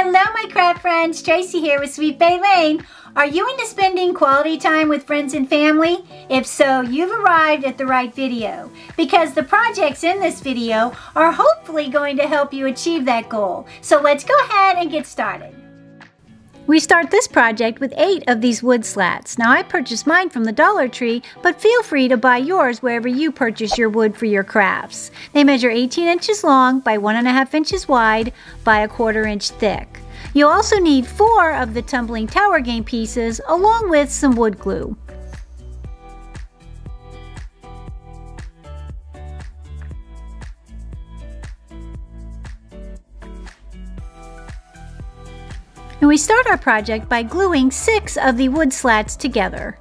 Hello my craft friends, Tracy here with Sweet Bay Lane. Are you into spending quality time with friends and family? If so, you've arrived at the right video because the projects in this video are hopefully going to help you achieve that goal. So let's go ahead and get started. We start this project with 8 of these wood slats. Now I purchased mine from the Dollar Tree, but feel free to buy yours wherever you purchase your wood for your crafts. They measure 18 inches long by 1.5 inches wide by 1/4 inch thick. You'll also need 4 of the tumbling tower game pieces along with some wood glue. And we start our project by gluing 6 of the wood slats together.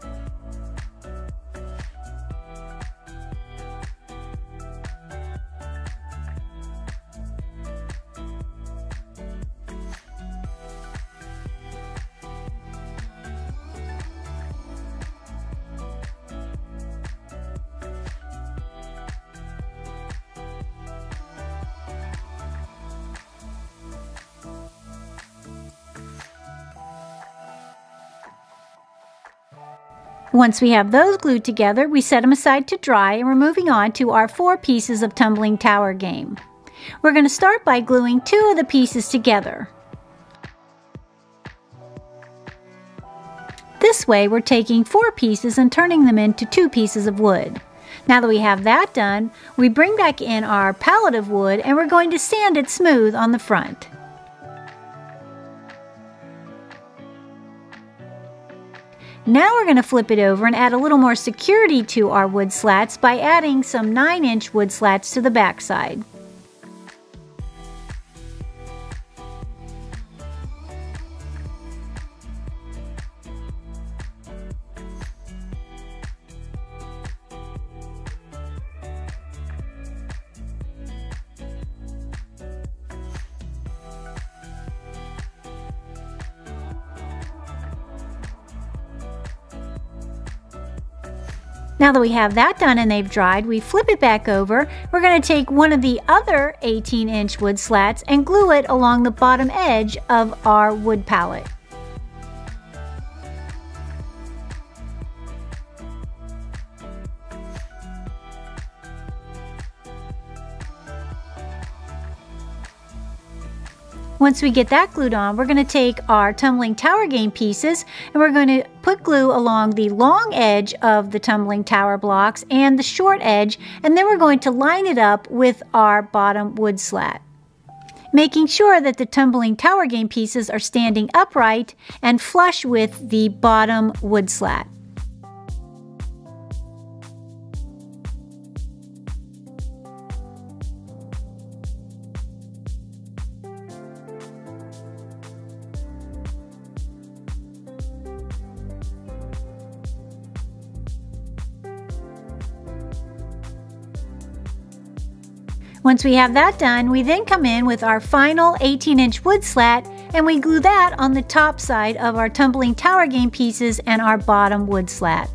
Once we have those glued together, we set them aside to dry, and we're moving on to our 4 pieces of tumbling tower game. We're going to start by gluing 2 of the pieces together. This way we're taking 4 pieces and turning them into 2 pieces of wood. Now that we have that done, we bring back in our palette of wood and we're going to sand it smooth on the front. Now we're going to flip it over and add a little more security to our wood slats by adding some 9-inch wood slats to the back side. Now that we have that done and they've dried, we flip it back over. We're going to take one of the other 18-inch wood slats and glue it along the bottom edge of our wood palette. Once we get that glued on, we're going to take our tumbling tower game pieces and we're going to put glue along the long edge of the tumbling tower blocks and the short edge, and then we're going to line it up with our bottom wood slat, making sure that the tumbling tower game pieces are standing upright and flush with the bottom wood slat. Once we have that done, we then come in with our final 18-inch wood slat and we glue that on the top side of our tumbling tower game pieces and our bottom wood slat.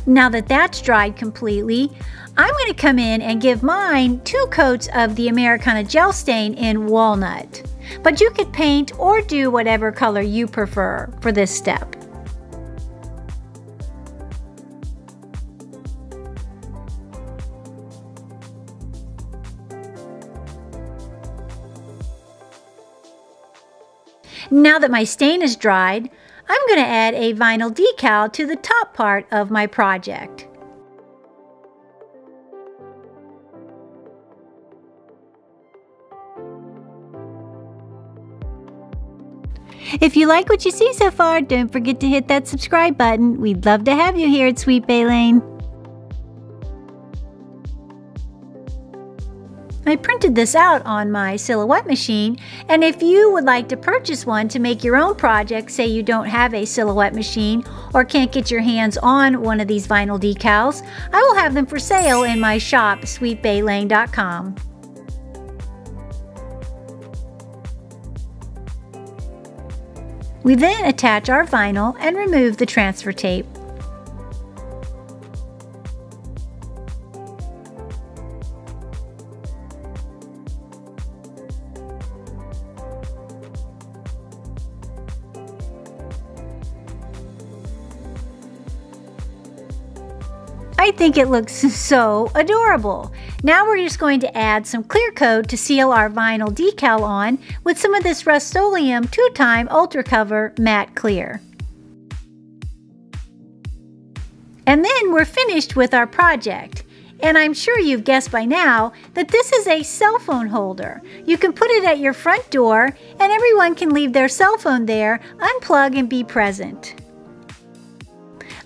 Now that that's dried completely, I'm going to come in and give mine 2 coats of the Americana Gel Stain in Walnut. But you could paint or do whatever color you prefer for this step. Now that my stain is dried, I'm going to add a vinyl decal to the top part of my project. If you like what you see so far, don't forget to hit that subscribe button. We'd love to have you here at Sweet Bay Lane. I printed this out on my Silhouette machine, and if you would like to purchase one to make your own project, say you don't have a Silhouette machine or can't get your hands on one of these vinyl decals, I will have them for sale in my shop, sweetbaylane.com. We then attach our vinyl and remove the transfer tape. I think it looks so adorable. Now we're just going to add some clear coat to seal our vinyl decal on with some of this Rust-Oleum 2-time Ultra Cover Matte Clear. And then we're finished with our project. And I'm sure you've guessed by now that this is a cell phone holder. You can put it at your front door and everyone can leave their cell phone there, unplug and be present.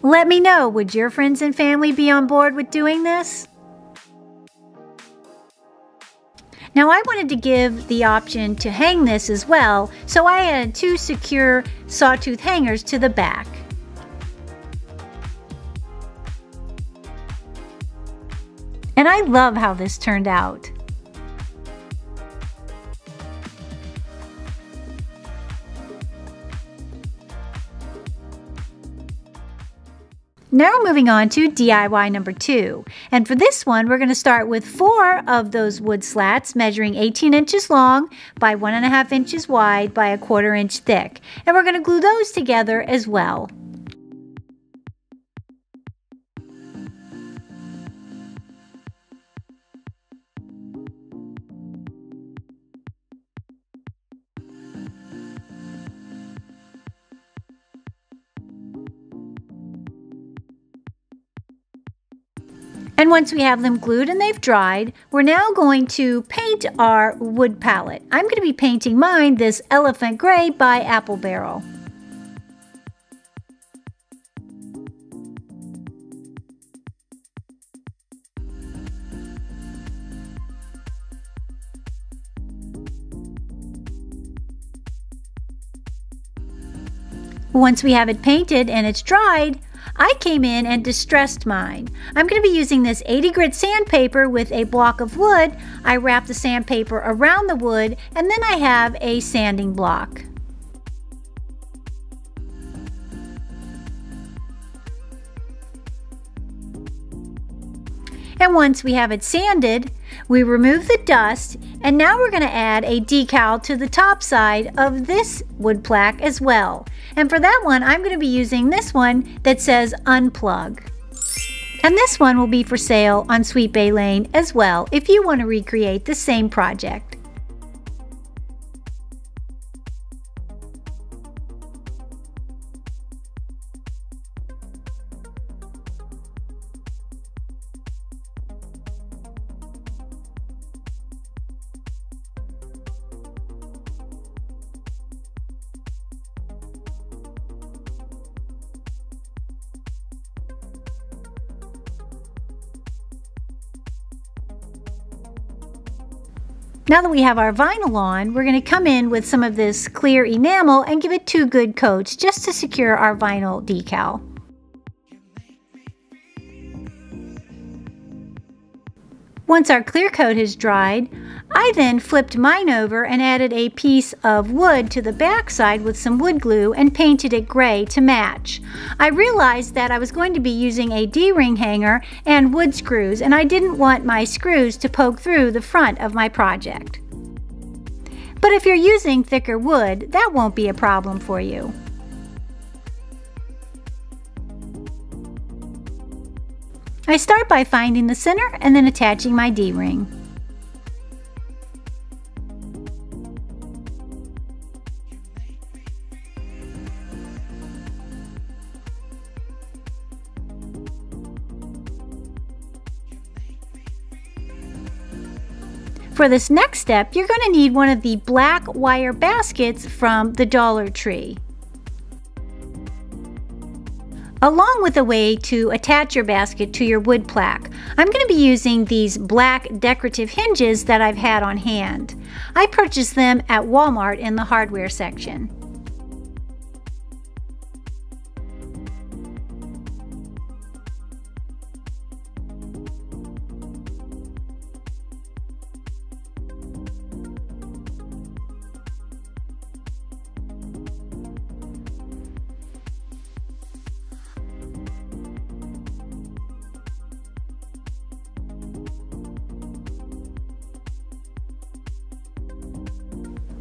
Let me know, would your friends and family be on board with doing this? Now I wanted to give the option to hang this as well, so I added 2 secure sawtooth hangers to the back. And I love how this turned out. Now we're moving on to DIY number 2. And for this one, we're going to start with 4 of those wood slats measuring 18 inches long by 1.5 inches wide by 1/4 inch thick. And we're going to glue those together as well. And once we have them glued and they've dried, we're now going to paint our wood palette. I'm going to be painting mine this Elephant Gray by Apple Barrel. Once we have it painted and it's dried, I came in and distressed mine. I'm going to be using this 80 grit sandpaper with a block of wood. I wrap the sandpaper around the wood and then I have a sanding block. And once we have it sanded, we remove the dust, and now we're going to add a decal to the top side of this wood plaque as well. And for that one, I'm going to be using this one that says Unplug. And this one will be for sale on Sweet Bay Lane as well if you want to recreate the same project. Now that we have our vinyl on, we're going to come in with some of this clear enamel and give it 2 good coats just to secure our vinyl decal. Once our clear coat has dried, I then flipped mine over and added a piece of wood to the back side with some wood glue and painted it gray to match. I realized that I was going to be using a D-ring hanger and wood screws, and I didn't want my screws to poke through the front of my project. But if you're using thicker wood, that won't be a problem for you. I start by finding the center and then attaching my D-ring. For this next step, you're going to need one of the black wire baskets from the Dollar Tree, along with a way to attach your basket to your wood plaque. I'm going to be using these black decorative hinges that I've had on hand. I purchased them at Walmart in the hardware section.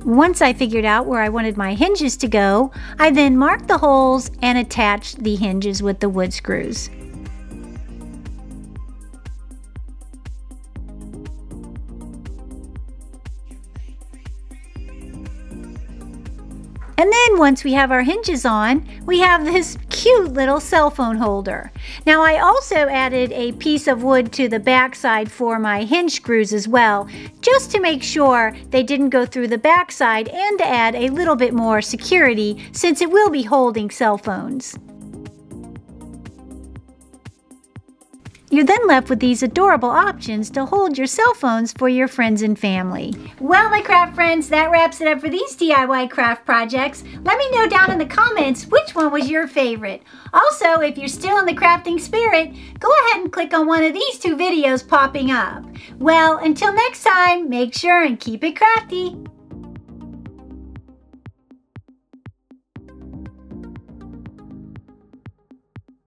Once I figured out where I wanted my hinges to go, I then marked the holes and attached the hinges with the wood screws. And then once we have our hinges on, we have this cute little cell phone holder. Now I also added a piece of wood to the back side for my hinge screws as well, just to make sure they didn't go through the back side and to add a little bit more security since it will be holding cell phones. You're then left with these adorable options to hold your cell phones for your friends and family. Well, my craft friends, that wraps it up for these DIY craft projects. Let me know down in the comments which one was your favorite. Also, if you're still in the crafting spirit, go ahead and click on one of these two videos popping up. Well, until next time, make sure and keep it crafty.